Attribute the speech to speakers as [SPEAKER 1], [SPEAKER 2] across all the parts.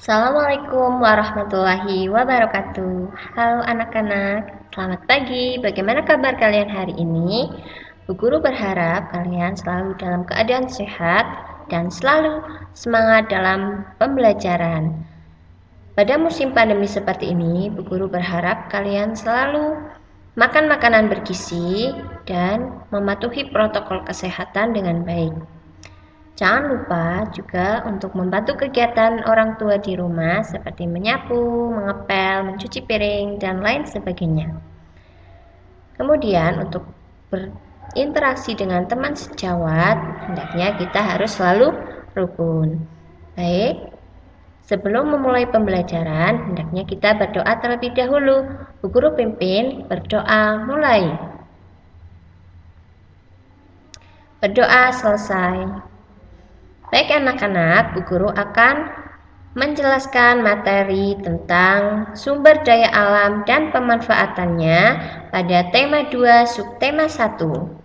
[SPEAKER 1] Assalamualaikum warahmatullahi wabarakatuh. Halo anak-anak, selamat pagi. Bagaimana kabar kalian hari ini? Bu Guru berharap kalian selalu dalam keadaan sehat dan selalu semangat dalam pembelajaran. Pada musim pandemi seperti ini, Bu Guru berharap kalian selalu makan makanan bergizi dan mematuhi protokol kesehatan dengan baik. Jangan lupa juga untuk membantu kegiatan orang tua di rumah seperti menyapu, mengepel, mencuci piring, dan lain sebagainya. Kemudian untuk berinteraksi dengan teman sejawat, hendaknya kita harus selalu rukun. Baik, sebelum memulai pembelajaran, hendaknya kita berdoa terlebih dahulu. Bu Guru pimpin berdoa mulai. Berdoa selesai. Baik anak-anak, Bu Guru akan menjelaskan materi tentang sumber daya alam dan pemanfaatannya pada tema 2 subtema 1.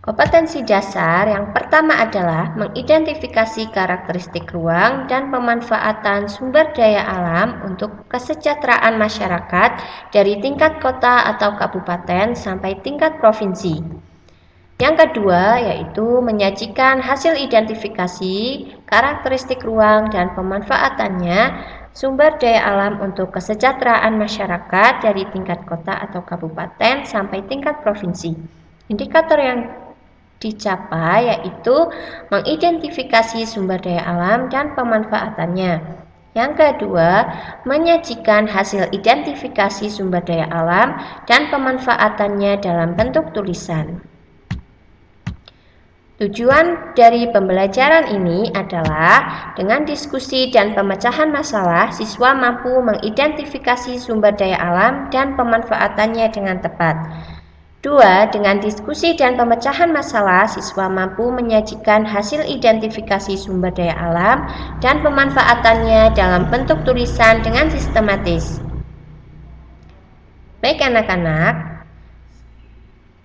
[SPEAKER 1] Kompetensi dasar yang pertama adalah mengidentifikasi karakteristik ruang dan pemanfaatan sumber daya alam untuk kesejahteraan masyarakat dari tingkat kota atau kabupaten sampai tingkat provinsi. Yang kedua yaitu menyajikan hasil identifikasi karakteristik ruang dan pemanfaatannya sumber daya alam untuk kesejahteraan masyarakat dari tingkat kota atau kabupaten sampai tingkat provinsi. Indikator yang dicapai yaitu mengidentifikasi sumber daya alam dan pemanfaatannya. Yang kedua, menyajikan hasil identifikasi sumber daya alam dan pemanfaatannya dalam bentuk tulisan. Tujuan dari pembelajaran ini adalah dengan diskusi dan pemecahan masalah, siswa mampu mengidentifikasi sumber daya alam dan pemanfaatannya dengan tepat. 2. Dengan diskusi dan pemecahan masalah, siswa mampu menyajikan hasil identifikasi sumber daya alam dan pemanfaatannya dalam bentuk tulisan dengan sistematis. Baik anak-anak,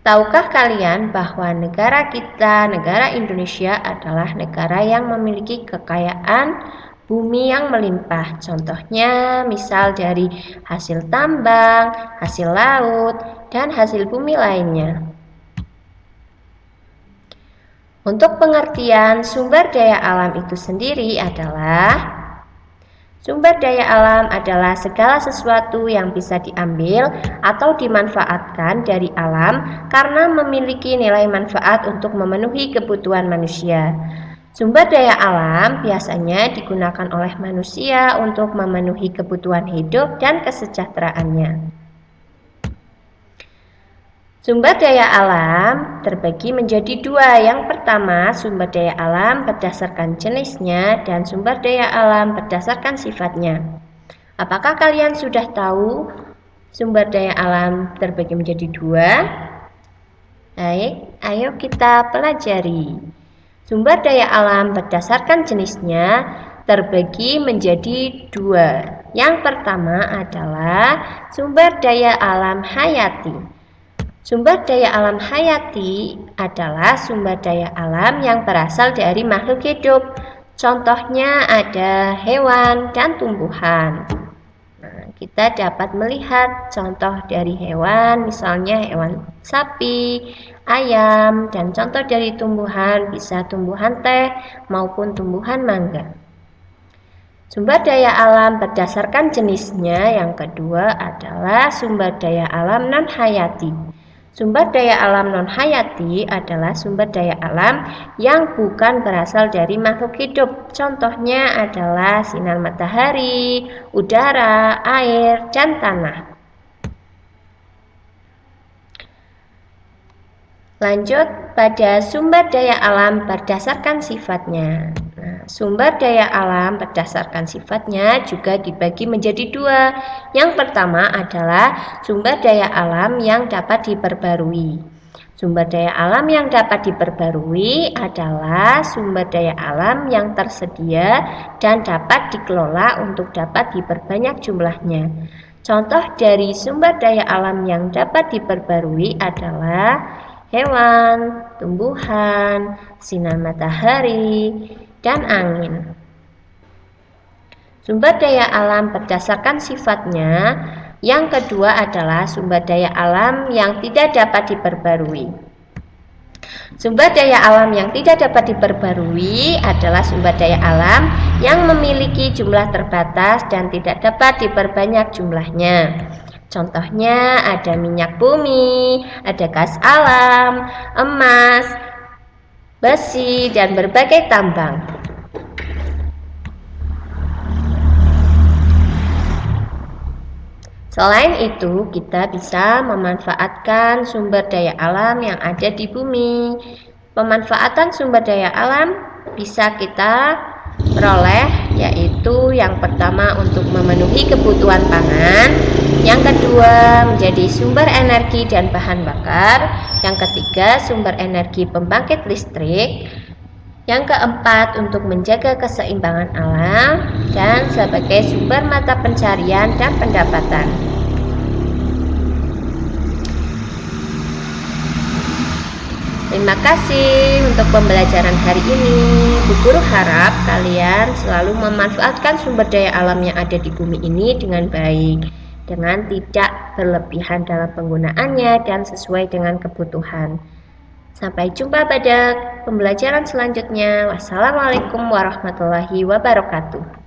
[SPEAKER 1] tahukah kalian bahwa negara kita, negara Indonesia adalah negara yang memiliki kekayaan bumi yang melimpah. Contohnya misal dari hasil tambang, hasil laut, dan hasil bumi lainnya. Untuk pengertian sumber daya alam itu sendiri adalah sumber daya alam adalah segala sesuatu yang bisa diambil atau dimanfaatkan dari alam karena memiliki nilai manfaat untuk memenuhi kebutuhan manusia. Sumber daya alam biasanya digunakan oleh manusia untuk memenuhi kebutuhan hidup dan kesejahteraannya. Sumber daya alam terbagi menjadi dua. Yang pertama, sumber daya alam berdasarkan jenisnya dan sumber daya alam berdasarkan sifatnya. Apakah kalian sudah tahu sumber daya alam terbagi menjadi dua? Baik, ayo kita pelajari. Sumber daya alam berdasarkan jenisnya terbagi menjadi dua. Yang pertama adalah sumber daya alam hayati. Sumber daya alam hayati adalah sumber daya alam yang berasal dari makhluk hidup. Contohnya ada hewan dan tumbuhan. Kita dapat melihat contoh dari hewan, misalnya hewan sapi, ayam, dan contoh dari tumbuhan bisa tumbuhan teh maupun tumbuhan mangga. Sumber daya alam berdasarkan jenisnya yang kedua adalah sumber daya alam non-hayati. Sumber daya alam non-hayati adalah sumber daya alam yang bukan berasal dari makhluk hidup. Contohnya adalah sinar matahari, udara, air, dan tanah. Lanjut pada sumber daya alam berdasarkan sifatnya. Sumber daya alam berdasarkan sifatnya juga dibagi menjadi dua. Yang pertama adalah sumber daya alam yang dapat diperbarui. Sumber daya alam yang dapat diperbarui adalah sumber daya alam yang tersedia dan dapat dikelola untuk dapat diperbanyak jumlahnya. Contoh dari sumber daya alam yang dapat diperbarui adalah hewan, tumbuhan, sinar matahari, dan angin. Sumber daya alam berdasarkan sifatnya. Yang kedua adalah sumber daya alam yang tidak dapat diperbarui. Sumber daya alam yang tidak dapat diperbarui adalah sumber daya alam yang memiliki jumlah terbatas dan tidak dapat diperbanyak jumlahnya. Contohnya ada minyak bumi, ada gas alam, emas, besi, dan berbagai tambang. Selain itu, kita bisa memanfaatkan sumber daya alam yang ada di bumi. Pemanfaatan sumber daya alam bisa kita peroleh, yaitu yang pertama untuk memenuhi kebutuhan pangan, yang kedua menjadi sumber energi dan bahan bakar, yang ketiga sumber energi pembangkit listrik, yang keempat untuk menjaga keseimbangan alam, dan sebagai sumber mata pencarian dan pendapatan. Terima kasih untuk pembelajaran hari ini. Bu Guru harap kalian selalu memanfaatkan sumber daya alam yang ada di bumi ini dengan baik, dengan tidak berlebihan dalam penggunaannya dan sesuai dengan kebutuhan. Sampai jumpa pada pembelajaran selanjutnya. Wassalamualaikum warahmatullahi wabarakatuh.